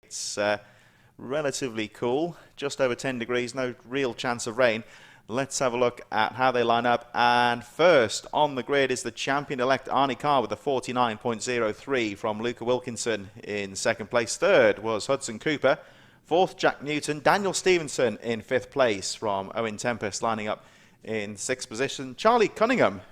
It's relatively cool, just over 10 degrees, no real chance of rain. Let's have a look at how they line up. And first on the grid is the champion-elect Arnie Carr with a 49.03 from Luca Wilkinson in second place. Third was Hudson Cooper. Fourth, Jack Newton. Daniel Stevenson in fifth place from Owen Tempest lining up in sixth position. Charlie Cunningham,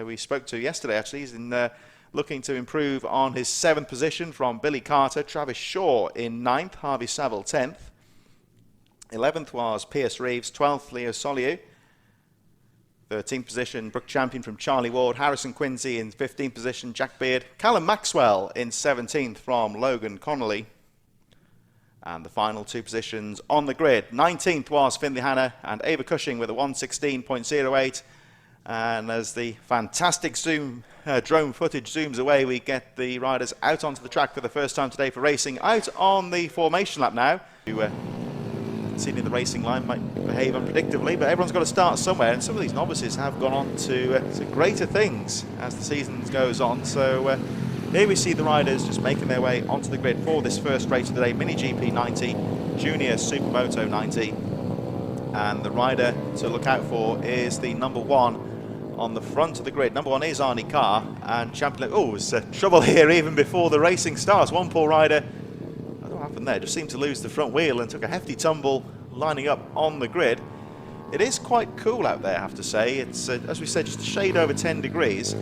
we spoke to yesterday actually, he's in looking to improve on his seventh position from Billy Carter. Travis Shaw in ninth, Harvey Saville 10th. 11th was Pierce Reeves, 12th Leo Soliu, 13th position Brook Champion from Charlie Ward, Harrison Quincy in 15th position, Jack Beard, Callum Maxwell in 17th from Logan Connolly, and the final two positions on the grid. 19th was Finley Hanna and Ava Cushing with a 116.08, and as the fantastic drone footage zooms away, we get the riders out onto the track for the first time today for racing, out on the formation lap now. Seen in the racing line might behave unpredictably, but everyone's got to start somewhere, and some of these novices have gone on to greater things as the season goes on. So here we see the riders just making their way onto the grid for this first race of the day, Mini GP 90, Junior Supermoto 90, and the rider to look out for is the number one on the front of the grid. Number one is Arnie Carr, and champion. Oh, it's trouble here even before the racing starts. One poor rider, happened there, just seemed to lose the front wheel and took a hefty tumble lining up on the grid. It is quite cool out there, I have to say. It's as we said, just a shade over 10 degrees.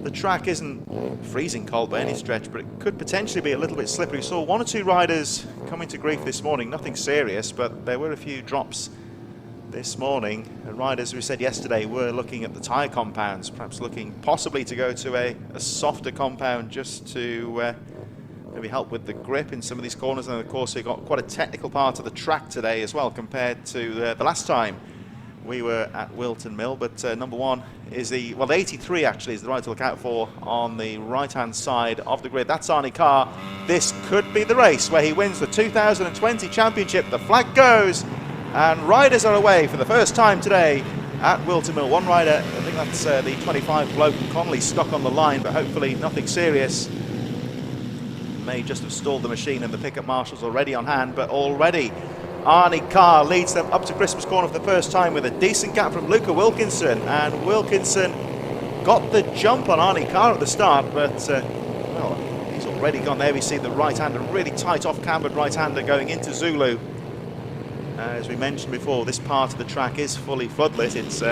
The track isn't freezing cold by any stretch, but it could potentially be a little bit slippery. Saw one or two riders coming to grief this morning, nothing serious, but there were a few drops this morning. And riders, we said yesterday, were looking at the tyre compounds, perhaps looking possibly to go to a softer compound just to maybe help with the grip in some of these corners. And of course we've got quite a technical part of the track today as well compared to the last time we were at Whilton Mill. But number one is the 83 actually is the rider to look out for on the right hand side of the grid. That's Arnie Carr. This could be the race where he wins the 2020 championship. The flag goes and riders are away for the first time today at Whilton Mill. One rider, I think that's the 25 Logan Connolly, stuck on the line, but hopefully nothing serious. May just have stalled the machine and the pickup marshals already on hand, but already Arnie Carr leads them up to Christmas Corner for the first time with a decent gap from Luca Wilkinson, and Wilkinson got the jump on Arnie Carr at the start, but well, he's already gone there. We see the right-hander, really tight off-cambered right-hander going into Zulu. As we mentioned before, this part of the track is fully floodlit. It's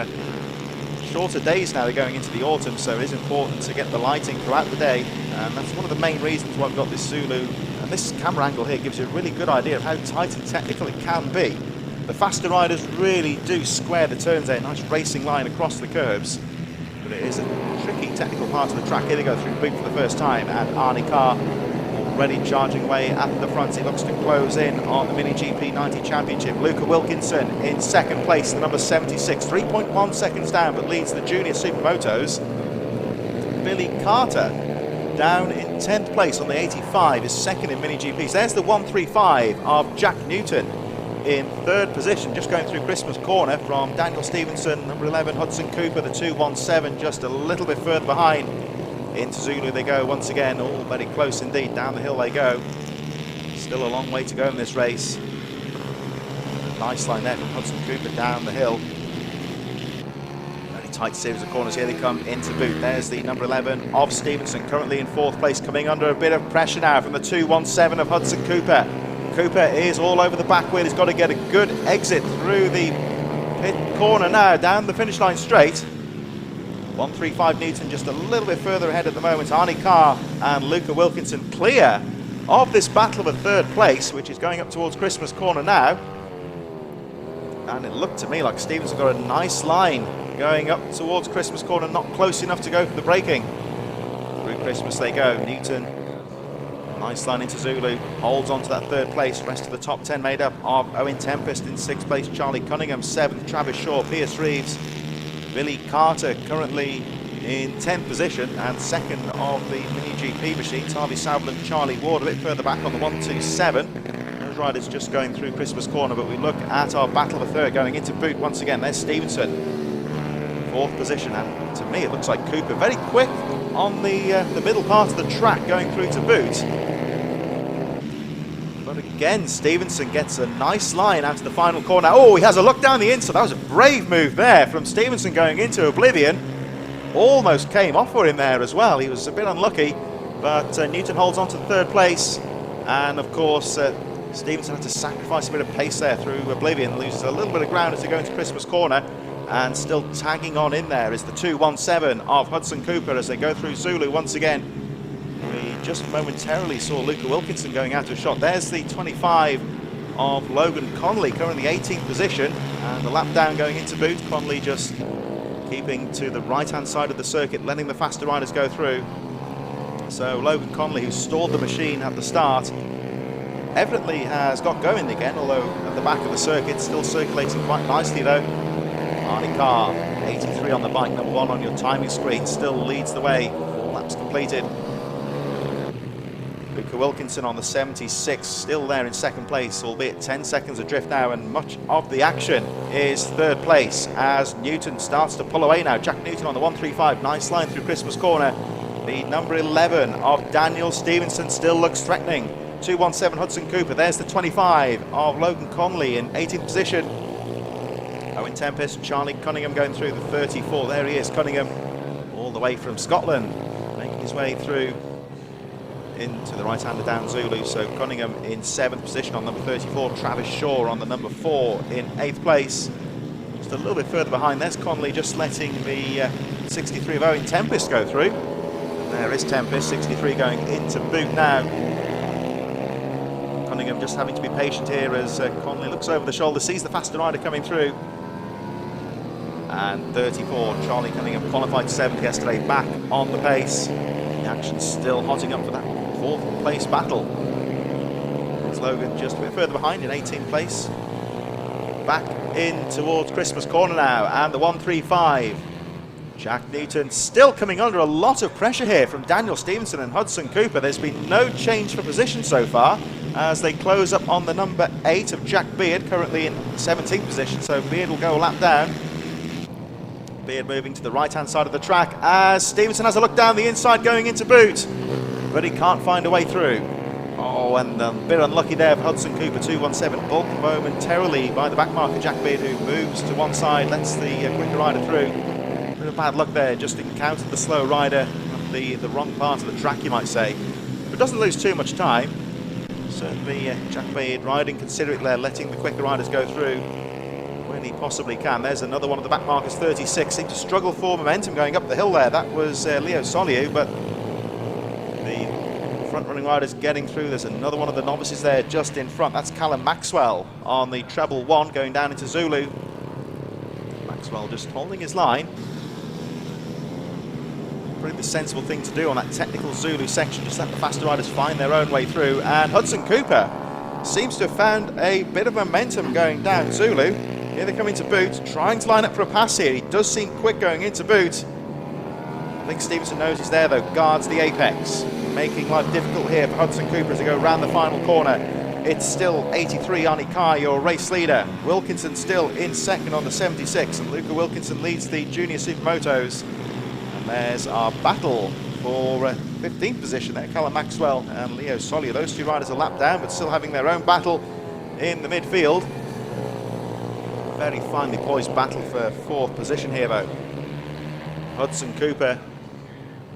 shorter days now, they're going into the autumn, so it is important to get the lighting throughout the day, and that's one of the main reasons why we've got this Zulu. And this camera angle here gives you a really good idea of how tight and technical it can be. The faster riders really do square the turns there, nice racing line across the curves, but it is a tricky technical part of the track. Here they go through boot for the first time, and Arnie Carr already charging away at the front. He looks to close in on the Mini GP 90 Championship. Luca Wilkinson in second place, the number 76, 3.1 seconds down, but leads the Junior Supermotos. Billy Carter down in 10th place on the 85, is second in Mini GPs. There's the 135 of Jack Newton in third position, just going through Christmas Corner from Daniel Stevenson, number 11 Hudson Cooper, the 217 just a little bit further behind. Into Zulu they go once again, all very close indeed, down the hill they go. Still a long way to go in this race. Nice line there from Hudson Cooper down the hill. Very tight series of corners, here they come into boot. There's the number 11 of Stevenson, currently in fourth place, coming under a bit of pressure now from the 217 of Hudson Cooper. Cooper is all over the back wheel, he's got to get a good exit through the pit corner now, down the finish line straight. 135 Newton just a little bit further ahead at the moment. Arnie Carr and Luca Wilkinson clear of this battle of a third place, which is going up towards Christmas Corner now. And it looked to me like Stevenson got a nice line going up towards Christmas Corner, not close enough to go for the braking. Through Christmas they go. Newton, nice line into Zulu, holds on to that third place. Rest of the top 10 made up of Owen Tempest in sixth place, Charlie Cunningham 7th, Travis Shaw, Pierce Reeves, Billy Carter currently in 10th position, and second of the Mini GP machines, Harvey Saville and Charlie Ward a bit further back on the 127. Those riders just going through Christmas Corner, but we look at our battle of a third going into boot once again. There's Stevenson, fourth position, and to me it looks like Cooper very quick on the middle part of the track going through to boot. But again, Stevenson gets a nice line out to the final corner. Oh, he has a look down the inside. That was a brave move there from Stevenson going into oblivion. Almost came off for him there as well. He was a bit unlucky, but Newton holds on to third place. And of course, Stevenson had to sacrifice a bit of pace there through oblivion, loses a little bit of ground as they go into Christmas corner. And still tagging on in there is the 217 of Hudson Cooper as they go through Zulu once again. We just momentarily saw Luca Wilkinson going out of shot. There's the 25 of Logan Conley, currently 18th position. And the lap down going into boot. Conley just keeping to the right-hand side of the circuit, letting the faster riders go through. So Logan Conley, who stalled the machine at the start, evidently has got going again, although at the back of the circuit, still circulating quite nicely though. Arnie Carr, 83 on the bike, number 1 on your timing screen, still leads the way. Laps completed. Luca Wilkinson on the 76, still there in second place, albeit 10 seconds adrift now, and much of the action is third place as Newton starts to pull away now. Jack Newton on the 135, nice line through Christmas corner. The number 11 of Daniel Stevenson still looks threatening. 217 Hudson Cooper, there's the 25 of Logan Conley in 18th position. Owen Tempest, Charlie Cunningham going through the 34. There he is, Cunningham, all the way from Scotland, making his way through into the right-hander down Zulu. So Cunningham in 7th position on number 34. Travis Shaw on the number 4 in 8th place. Just a little bit further behind, there's Conley just letting the 63 of Owen Tempest go through. And there is Tempest, 63 going into boot now. Cunningham just having to be patient here as Conley looks over the shoulder, sees the faster rider coming through. And 34, Charlie Cunningham, qualified 7th yesterday, back on the pace. The action's still hotting up for that 4th place battle. There's Logan just a bit further behind in 18th place. Back in towards Christmas corner now, and the 135. Jack Newton still coming under a lot of pressure here from Daniel Stevenson and Hudson Cooper. There's been no change for position so far as they close up on the number 8 of Jack Beard, currently in 17th position, so Beard will go a lap down. Beard moving to the right-hand side of the track as Stevenson has a look down the inside going into boot, but he can't find a way through. Oh, and a bit unlucky there for Hudson Cooper, 217, balked momentarily by the back marker Jack Beard, who moves to one side, lets the quicker rider through. A bit of bad luck there, just encountered the slow rider on the wrong part of the track, you might say. But doesn't lose too much time. Certainly Jack Beard riding considerately there, letting the quicker riders go through when he possibly can. There's another one of the back markers, 36, seemed to struggle for momentum going up the hill there. That was Leo Soliu, but the front running riders getting through. There's another one of the novices there just in front. That's Callum Maxwell on the treble 1 going down into Zulu. Maxwell just holding his line. Probably the sensible thing to do on that technical Zulu section, just let the faster riders find their own way through. And Hudson Cooper seems to have found a bit of momentum going down Zulu. Here they come into boot, trying to line up for a pass here. He does seem quick going into boot. I think Stevenson knows he's there though, guards the apex, making life difficult here for Hudson Cooper as they go around the final corner. It's still 83, Arnie Carr, your race leader. Wilkinson still in second on the 76, and Luca Wilkinson leads the Junior Supermotos. And there's our battle for 15th position there, Callum Maxwell and Leo Soliu. Those two riders are lapped down, but still having their own battle in the midfield. Very finely poised battle for 4th position here though. Hudson Cooper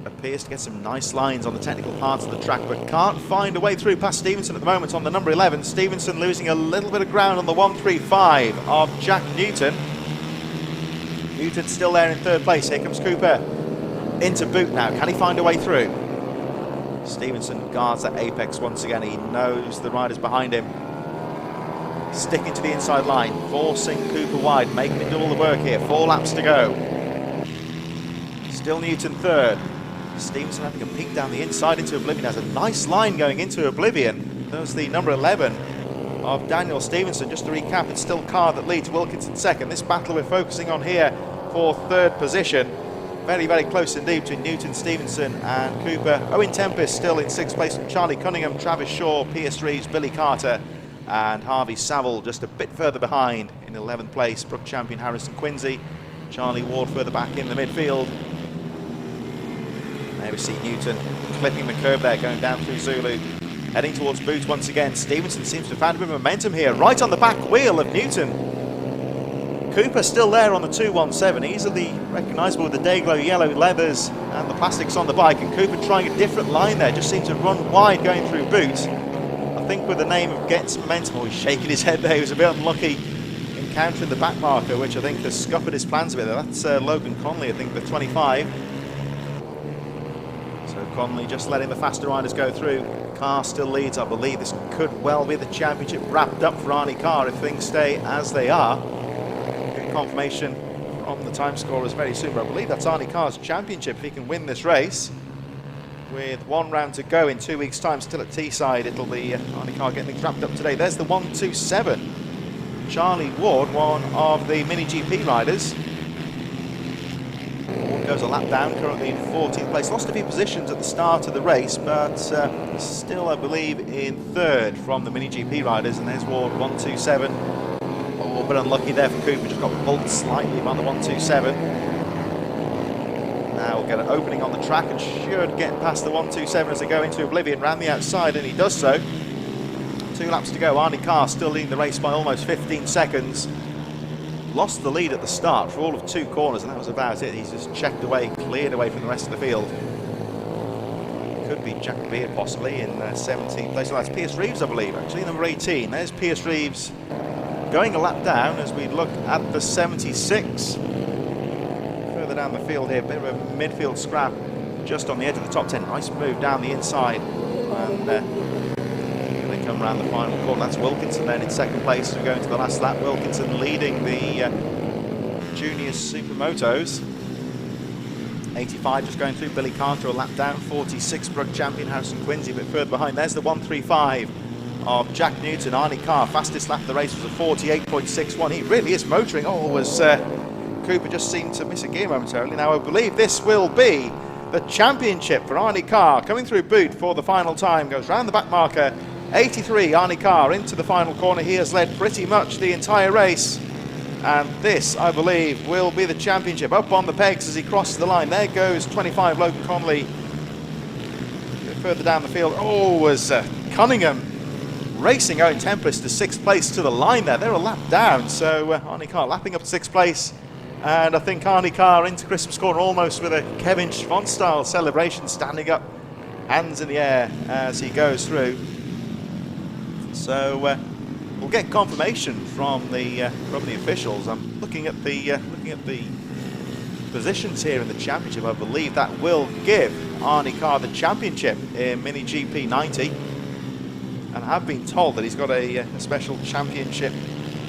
appears to get some nice lines on the technical parts of the track, but can't find a way through past Stevenson at the moment on the number 11. Stevenson losing a little bit of ground on the 135 of Jack Newton. Newton still there in 3rd place. Here comes Cooper into boot now. Can he find a way through? Stevenson guards that apex once again. He knows the riders behind him. Sticking to the inside line, forcing Cooper wide, making him do all the work here. 4 laps to go. Still Newton 3rd. Stevenson having a peek down the inside into oblivion. Has a nice line going into oblivion. There's the number 11 of Daniel Stevenson. Just to recap, it's still Carr that leads, Wilkinson 2nd. This battle we're focusing on here for 3rd position. Very, very close indeed between Newton, Stevenson and Cooper. Owen Tempest still in 6th place from Charlie Cunningham, Travis Shaw, Pierce Reeves, Billy Carter and Harvey Saville just a bit further behind in 11th place. Brook champion Harrison Quincy, Charlie Ward further back in the midfield. There we see Newton clipping the curve there, going down through Zulu. Heading towards boot once again. Stevenson seems to have found a bit of momentum here. Right on the back wheel of Newton. Cooper still there on the 217, easily recognisable with the Dayglow yellow leathers and the plastics on the bike. And Cooper trying a different line there, just seemed to run wide going through boot. I think with the name of getting some momentum, he's shaking his head there. He was a bit unlucky encountering the back marker, which I think has scuppered his plans a bit. That's Logan Conley, I think, the 25. So Conley just letting the faster riders go through. Carr still leads. I believe this could well be the championship wrapped up for Arnie Carr if things stay as they are. Get confirmation from the time scorers very soon, but I believe that's Arnie Carr's championship if he can win this race. With one round to go in 2 weeks' time, still at Teesside, it'll be Arnie Carr getting things wrapped up today. There's the 127. Charlie Ward, one of the Mini GP riders. Ward goes a lap down, currently in 14th place. Lost a few positions at the start of the race, but still, I believe, in third from the Mini GP riders. And there's Ward, 127. Oh, but unlucky there for Cooper, just got bumped slightly by the 127. Now we'll get an opening on the track and should get past the 127 as they go into oblivion round the outside, and he does so. 2 laps to go. Arnie Carr still leading the race by almost 15 seconds. Lost the lead at the start for all of 2 corners, and that was about it. He's just checked away, cleared away from the rest of the field. Could be Jack Beard possibly in 17th place. Well, that's Pierce Reeves, I believe, actually, number 18. There's Pierce Reeves going a lap down as we look at the 76. Further down the field here, a bit of a midfield scrap just on the edge of the top 10. Nice move down the inside. And they come around the final corner. That's Wilkinson then in second place. We're going to the last lap. Wilkinson leading the junior supermotos. 85 just going through. Billy Carter a lap down. 46 Brug champion Harrison Quincy a bit further behind. There's the 135 of Jack Newton. Arnie Carr, fastest lap of the race was a 48.61. He really is motoring. Oh, was Cooper just seemed to miss a gear momentarily. Now I believe this will be the championship for Arnie Carr. Coming through boot for the final time. Goes round the back marker. 83, Arnie Carr into the final corner. He has led pretty much the entire race. And this, I believe, will be the championship. Up on the pegs as he crosses the line. There goes 25, Logan Conley. A bit further down the field. Oh, was Cunningham racing Owen Tempest to 6th place to the line there. They're a lap down. So Arnie Carr lapping up to 6th place. And I think Arnie Carr into Christmas corner almost with a Kevin Schwantz style celebration, standing up, hands in the air as he goes through. So we'll get confirmation from the officials. I'm looking at the positions here in the championship. I believe that will give Arnie Carr the championship in Mini GP 90. And I have been told that he's got a special championship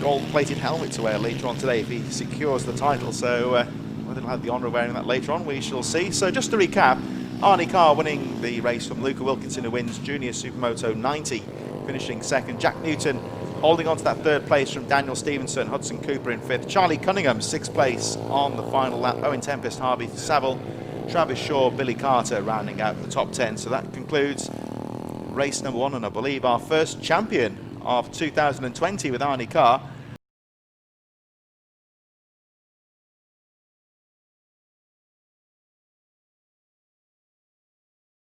gold-plated helmet to wear later on today if he secures the title. So whether he'll have the honour of wearing that later on, we shall see. So just to recap, Arnie Carr winning the race from Luca Wilkinson, who wins Junior Supermoto 90, finishing second. Jack Newton holding on to that 3rd place from Daniel Stevenson. Hudson Cooper in 5th. Charlie Cunningham 6th place on the final lap. Owen Tempest, Harvey Saville, Travis Shaw, Billy Carter rounding out the top 10. So that concludes race number 1, and I believe our first champion of 2020 with Arnie Carr.